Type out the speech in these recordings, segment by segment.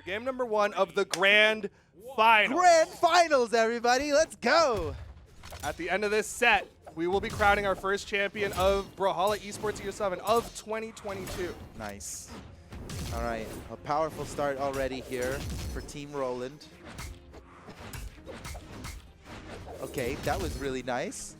for game number 1 of the Grand Finals. Grand Finals, everybody. Let's go. At the end of this set, we will be crowning our first champion of Brawlhalla Esports Year 7 of 2022. Nice. All right, a powerful start already here for Team Roland. Okay, that was really nice.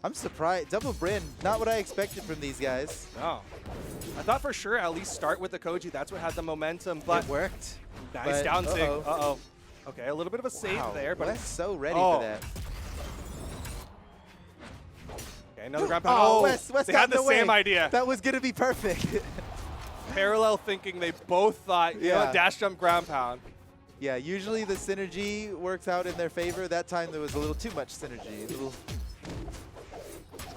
I'm surprised. Double Bryn, not what I expected from these guys. No. I thought for sure at least start with the Koji. That's what had the momentum, but it worked. Nice down sig. Uh-oh. Okay, a little bit of a save there, but Wes so ready for that. Okay, another ground pound. Oh, Wes they had the same idea. That was going to be perfect. Parallel thinking, they both thought, you know, dash jump ground pound. Yeah, usually the synergy works out in their favor. That time there was a little too much synergy.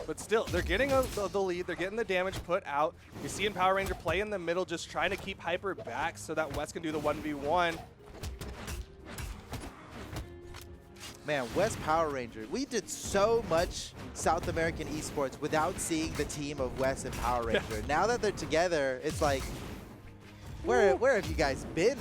But still, they're getting the lead. They're getting the damage put out. You see in Power Ranger play in the middle, just trying to keep Hyper back so that Wes can do the 1v1. Man, West Power Ranger. We did so much South American esports without seeing the team of West and Power Ranger. Now that they're together, it's like, where have you guys been?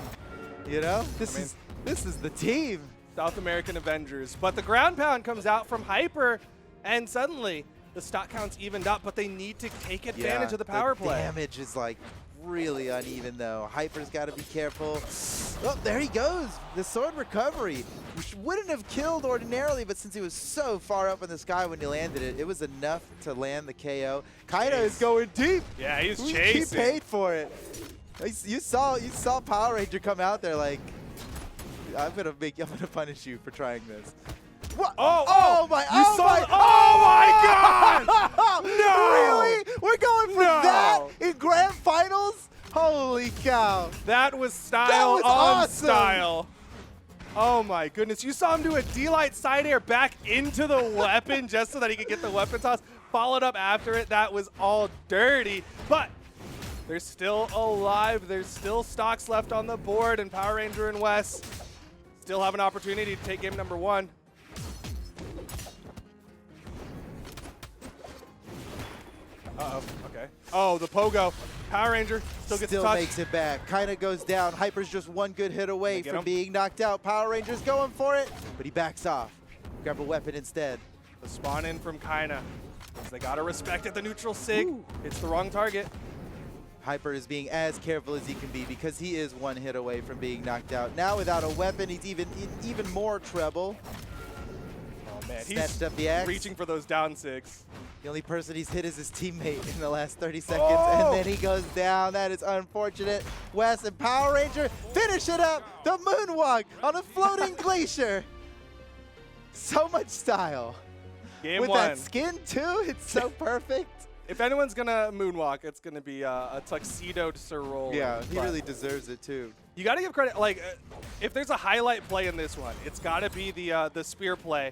You know, this is the team. South American Avengers. But the ground pound comes out from Hyper, and suddenly the stock count's evened up, but they need to take advantage of the power play. Damage is like really uneven though. Hyper's got to be careful. Oh, there he goes. The sword recovery, which wouldn't have killed ordinarily, but since he was so far up in the sky when he landed it, it was enough to land the KO. Kyna is going deep. Yeah, he's chasing. He paid for it. You saw Power Ranger come out there like, I'm gonna punish you for trying this. What? Oh my! Oh my God! No! Really? We're going for that in grand finals? Holy cow! That was style that was on awesome. style. Oh my goodness! You saw him do a D-Light side air back into the weapon just so that he could get the weapon toss. Followed up after it. That was all dirty, but they're still alive. There's still stocks left on the board, and Power Ranger and Wes still have an opportunity to take game number 1. Uh-oh, okay. Oh, the pogo. Power Ranger still gets touched. Makes it back. Kinda goes down. Hyper's just one good hit away from being knocked out. Power Ranger's going for it, but he backs off. Grab a weapon instead. The spawn in from Kyna. They gotta respect it. The neutral sig. It's the wrong target. Hyper is being as careful as he can be because he is one hit away from being knocked out. Now without a weapon, he's even more trouble. Oh man, he's up the axe. Reaching for those down sigs. The only person he's hit is his teammate in the last 30 seconds, and then he goes down. That is unfortunate. Wes and Power Ranger finish it up. The moonwalk on a floating glacier. So much style. Game With 1. that skin too, it's so perfect. If anyone's gonna moonwalk, it's gonna be a tuxedoed Sir Roland. Yeah, he really deserves it too. You gotta give credit. Like, if there's a highlight play in this one, it's gotta be the spear play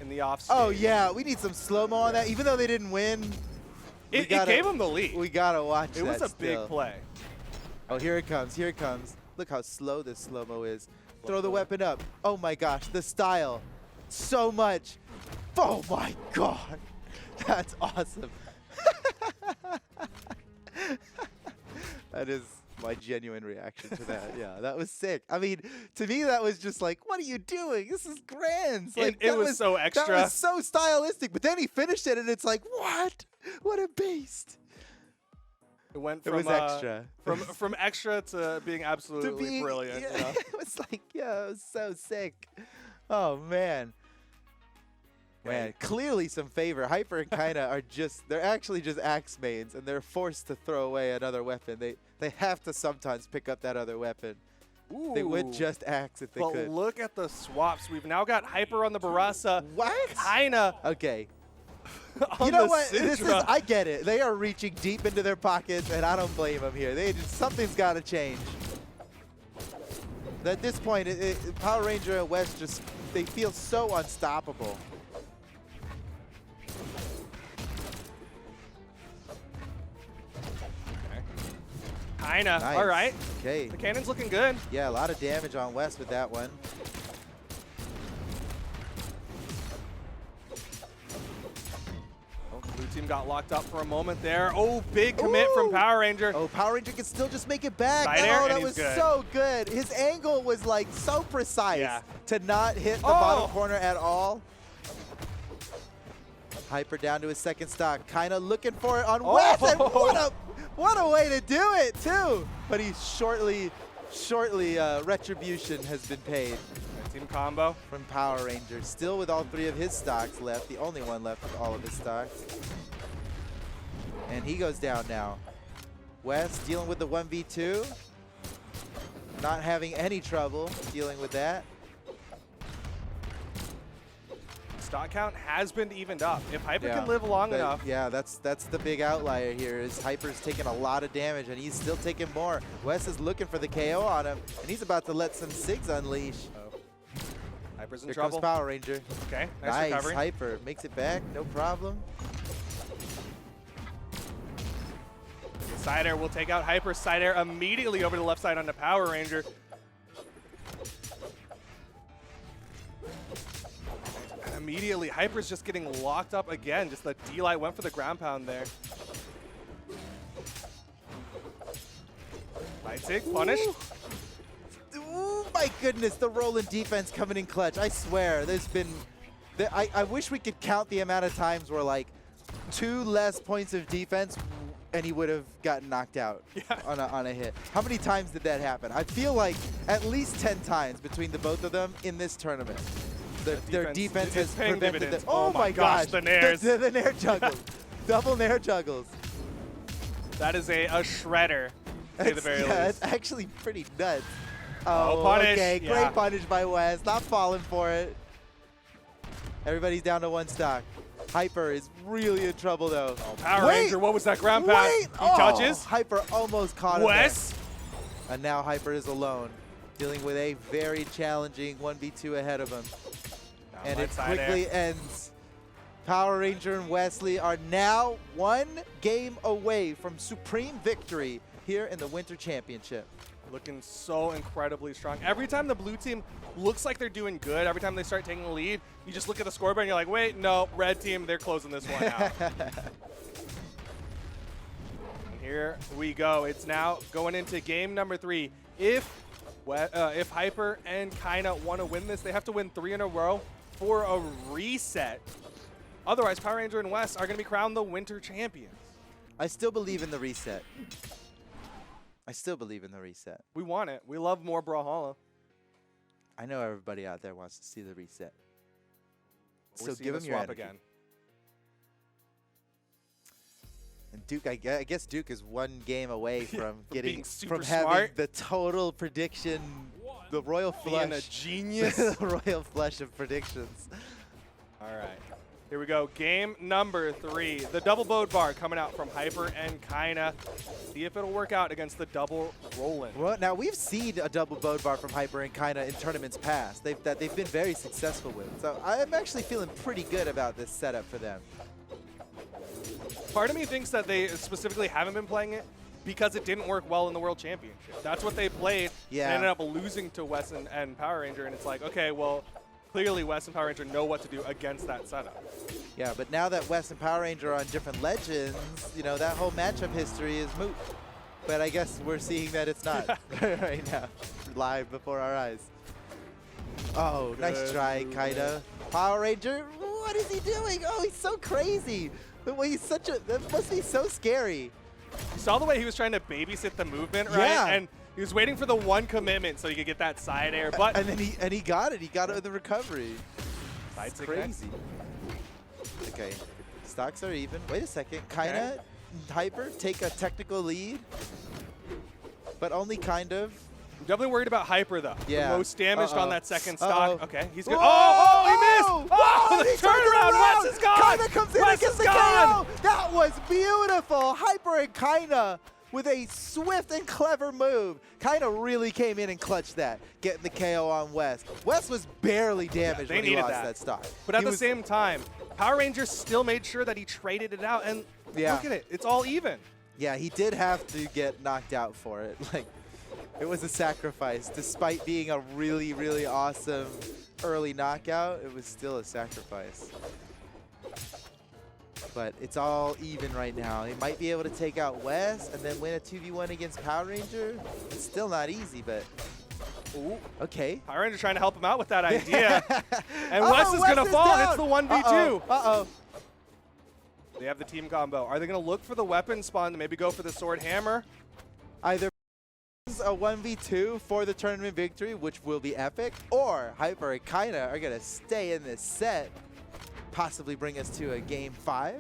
in the off stage. Oh yeah, we need some slow-mo on that. Even though they didn't win, it gave them the lead. We gotta watch it. It was a big play. Oh, here it comes. Here it comes. Look how slow this slow-mo is. Throw the weapon up. Oh my gosh, the style. So much. Oh my God. That's awesome. That is my genuine reaction to that. Yeah, that was sick. I mean, to me, that was just like, what are you doing? This is grand. Like, it was so extra. That was so stylistic. But then he finished it, and it's like, what? What a beast. It went from it was extra. From extra to being absolutely brilliant. Yeah, you know? It was like, yeah, it was so sick. Oh, man. Man, clearly some favor. Hyper and Kyna are they're actually just axe mains, and they're forced to throw away another weapon. They have to sometimes pick up that other weapon. Ooh. They would just axe if they could. But look at the swaps. We've now got Hyper on the Barasa. What? Kyna. Okay. You know what? I get it. They are reaching deep into their pockets, and I don't blame them here. Something's got to change. At this point, Power Ranger and West they feel so unstoppable. Kyna. Nice. All right. Okay. The cannon's looking good. Yeah, a lot of damage on West with that one. Oh, blue team got locked up for a moment there. Oh, big commit from Power Ranger. Oh, Power Ranger can still just make it back. Side air, Oh, and that he's was good. so good. His angle was like so precise to not hit the bottom corner at all. Hyper down to his second stock. Kyna looking for it on West, and what a way to do it too. But he's shortly retribution has been paid. Team combo from Power Ranger, still with all 3 of his stocks left, the only one left with all of his stocks. And he goes down now. West dealing with the 1v2, not having any trouble dealing with that. Stock count has been evened up. If Hyper can live long enough. Yeah, that's the big outlier here, is Hyper's taking a lot of damage, and he's still taking more. West is looking for the KO on him, and he's about to let some SIGs unleash. Hyper's in Here trouble. comes Power Ranger. Okay, nice recovery. Hyper makes it back, no problem. Side air will take out Hyper. Side air immediately over to the left side onto Power Ranger. And immediately, Hyper's just getting locked up again. Just the D-Light went for the ground pound there. Light Sig, punished. Oh my goodness, the Roland defense coming in clutch. I swear, there's been... I wish we could count the amount of times where like 2 less points of defense and he would have gotten knocked out on a hit. How many times did that happen? I feel like at least 10 times between the both of them in this tournament. Their defense has prevented them. Oh my gosh, the nairs. The nair juggles. Double nair juggles. That is a shredder, to say the very least. It's actually pretty nuts. Oh, punish. Okay, great punish by West. Not falling for it. Everybody's down to 1 stock. Hyper is really in trouble though. Oh, Power Ranger, what was that ground pound? He touches. Hyper almost caught him. West. And now Hyper is alone, dealing with a very challenging 1v2 ahead of him. And it quickly ends. Power Ranger and Wesley are now 1 game away from supreme victory here in the Winter Championship. Looking so incredibly strong. Every time the blue team looks like they're doing good, every time they start taking the lead, you just look at the scoreboard and you're like, wait, no, red team, they're closing this one out. Here we go. It's now going into game number 3. If Hyper and Kyna want to win this, they have to win 3 in a row for a reset. Otherwise, Power Ranger and West are going to be crowned the Winter Champions. I still believe in the reset. I still believe in the reset. We want it. We love more Brawlhalla. I know everybody out there wants to see the reset. So give them your swap again. And Duke, I guess Duke is 1 game away from getting having having the total prediction, the royal flush. Being a genius. The royal flush of predictions. All right. Here we go. Game number 3. The double bowed bar coming out from Hyper and Kyna. See if it'll work out against the double Roland. Well, now we've seen a double bowed bar from Hyper and Kyna in tournaments past. They've been very successful with. So I'm actually feeling pretty good about this setup for them. Part of me thinks that they specifically haven't been playing it because it didn't work well in the World Championship. That's what they played. Yeah. And ended up losing to West and Power Ranger. And it's like, okay, well, clearly West and Power Ranger know what to do against that setup. Yeah, but now that West and Power Ranger are on different legends, you know, that whole matchup history is moot. But I guess we're seeing that it's not right now, live before our eyes. Oh, nice try, Kyna. Power Ranger, what is he doing? Oh, he's so crazy. Well, he's such a, that must be so scary. You saw the way he was trying to babysit the movement, right? Yeah. And he was waiting for the 1 commitment so he could get that side air. But and then he got it. He got it with the recovery. It's crazy. Okay, stocks are even. Wait a second. Kyna, Hyper take a technical lead, but only kind of. I'm definitely worried about Hyper, though. Yeah. The most damaged on that second stock. Okay, he's good. Whoa! Oh, he missed! Oh, the turnaround! West is gone! Kyna comes in and gets the KO! That was beautiful! Hyper and Kyna with a swift and clever move. Kyna really came in and clutched that, getting the KO on West. West was barely damaged when he lost that stock. But at the same time, Power Ranger still made sure that he traded it out, and look at it. It's all even. Yeah, he did have to get knocked out for it. Like, it was a sacrifice. Despite being a really, really awesome early knockout, it was still a sacrifice. But it's all even right now. They might be able to take out Wes and then win a 2v1 against Power Ranger. It's still not easy, but ooh, okay. Power Ranger trying to help him out with that idea. And Wes is going to fall. Down. Hits the 1v2. Uh-oh. They have the team combo. Are they going to look for the weapon spawn to maybe go for the sword hammer? Either a 1v2 for the tournament victory, which will be epic, or Hyper and Kyna are going to stay in this set, possibly bring us to a game 5.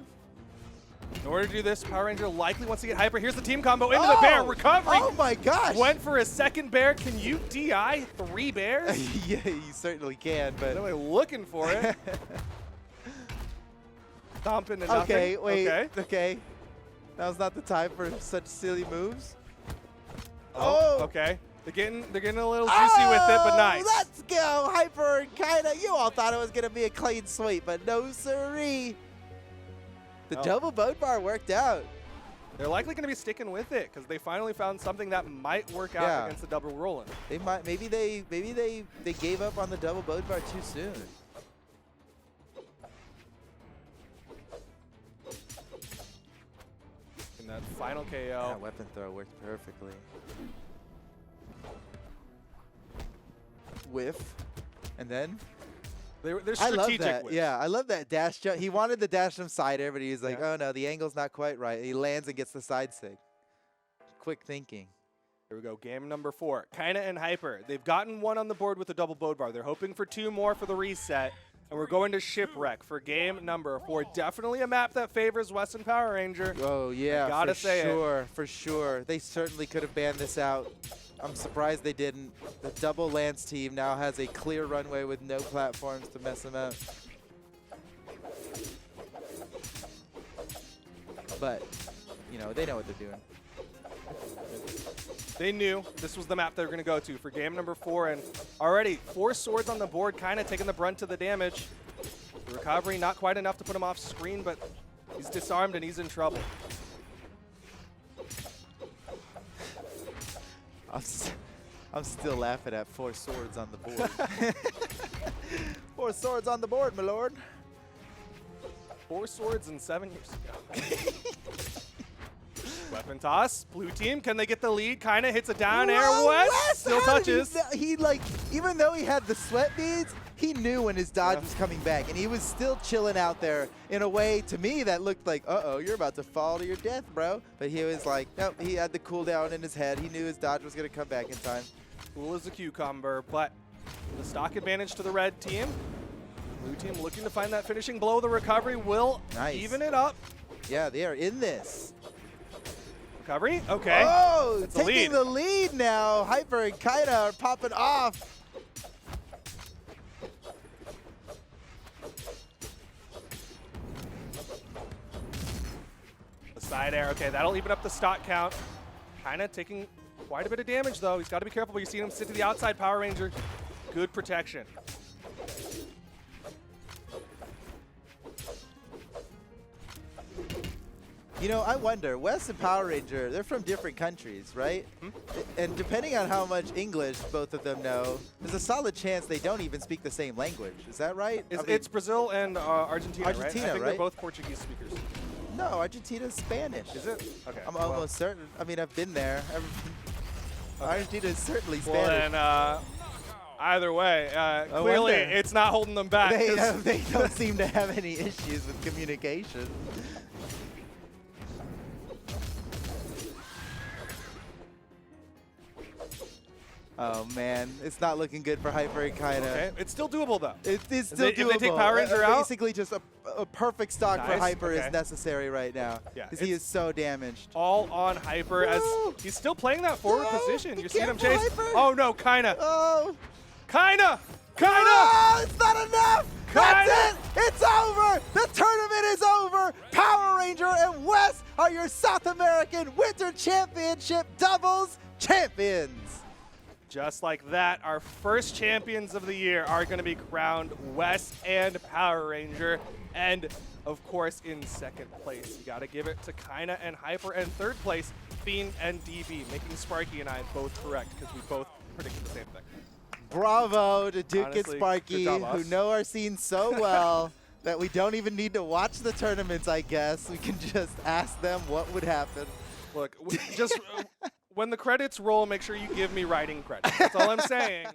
In order to do this, Power Ranger likely wants to get Hyper. Here's the team combo into the bear. Recovery. Oh my gosh. Went for a second bear. Can you DI 3 bears? Yeah, you certainly can, but Nobody looking for it. Stomp into nothing. okay, wait. Okay. Okay. Now's not the time for such silly moves. Oh, okay. They're getting a little juicy with it, but nice. Let's go, Hyper and Kyna. You all thought it was going to be a clean sweep, but no siree. The double boat bar worked out. They're likely going to be sticking with it because they finally found something that might work out against the double rolling. They might, maybe they gave up on the double boat bar too soon. And that final KO. Yeah, weapon throw worked perfectly. Whiff, and then They're I love strategic that. with. Yeah, I love that dash jump. He wanted the dash jump side air, but he was like, Yeah. oh no, the angle's not quite right. He lands and gets the side stick. Quick thinking. Here we go, game number 4. Kyna and Hyper. They've gotten 1 on the board with the double boat bar. They're hoping for 2 more for the reset. And we're going to Shipwreck for game number 4. Definitely a map that favors Western Power Ranger. Oh yeah, gotta say it. for sure. They certainly could have banned this out. I'm surprised they didn't. The double Lance team now has a clear runway with no platforms to mess them up. But, you know, they know what they're doing. They knew this was the map they were going to go to for game number 4, and already 4 swords on the board, kind of taking the brunt of the damage. The recovery not quite enough to put him off screen, but he's disarmed and he's in trouble. I'm still laughing at 4 swords on the board. 4 swords on the board, my lord. 4 swords and 7 years ago. Weapon toss. Blue team, can they get the lead? Kyna hits a down air. West still touches. He like, even though he had the sweat beads, he knew when his dodge was coming back, and he was still chilling out there in a way, to me, that looked like, uh-oh, you're about to fall to your death, bro. But he was like, nope, he had the cooldown in his head. He knew his dodge was going to come back in time. Cool as a cucumber, but the stock advantage to the red team. Blue team looking to find that finishing blow. The recovery will even it up. Yeah, they are in this. Recovery, okay. Oh, that's taking the lead now. Hyper and Kyna are popping off. The side air, okay, that'll even up the stock count. Kyna taking quite a bit of damage though. He's got to be careful, but you see him sit to the outside. Power Ranger, good protection. You know, I wonder, Wes and Power Ranger, they're from different countries, right? And depending on how much English both of them know, there's a solid chance they don't even speak the same language. Is that right? It's Brazil and Argentina, right? I think right? they're both Portuguese speakers. No, Argentina's Spanish. Is it? Okay. I'm almost certain. I mean, I've been there. Argentina is certainly Well, Spanish. then, either way, clearly it's not holding them back. They don't seem to have any issues with communication. Oh man, it's not looking good for Hyper and Kyna. Okay. It's still doable though. It's still doable. If they take Power Ranger out? Basically just a perfect stock for Hyper is Okay. necessary right now. Yeah, Because he is so damaged. All on Hyper as he's still playing that forward position. You're seeing him chase. Hyper. Oh no, Kyna. Oh! Kyna! Kyna! Oh, it's not enough! Kyna! That's it! It's over! The tournament is over! Power Ranger and Wes are your South American Winter Championship doubles champions! Just like that, our first champions of the year are going to be crowned Wes and Power Ranger. And, of course, in second place, you got to give it to Kyna and Hyper. And third place, Fiend and DB, making Sparky and I both correct because we both predicted the same thing. Bravo to Duke Honestly, and Sparky, good job, who us. know our scene so well. that we don't even need to watch the tournaments, I guess. We can just ask them what would happen. Look, just when the credits roll, make sure you give me writing credit. That's all I'm saying.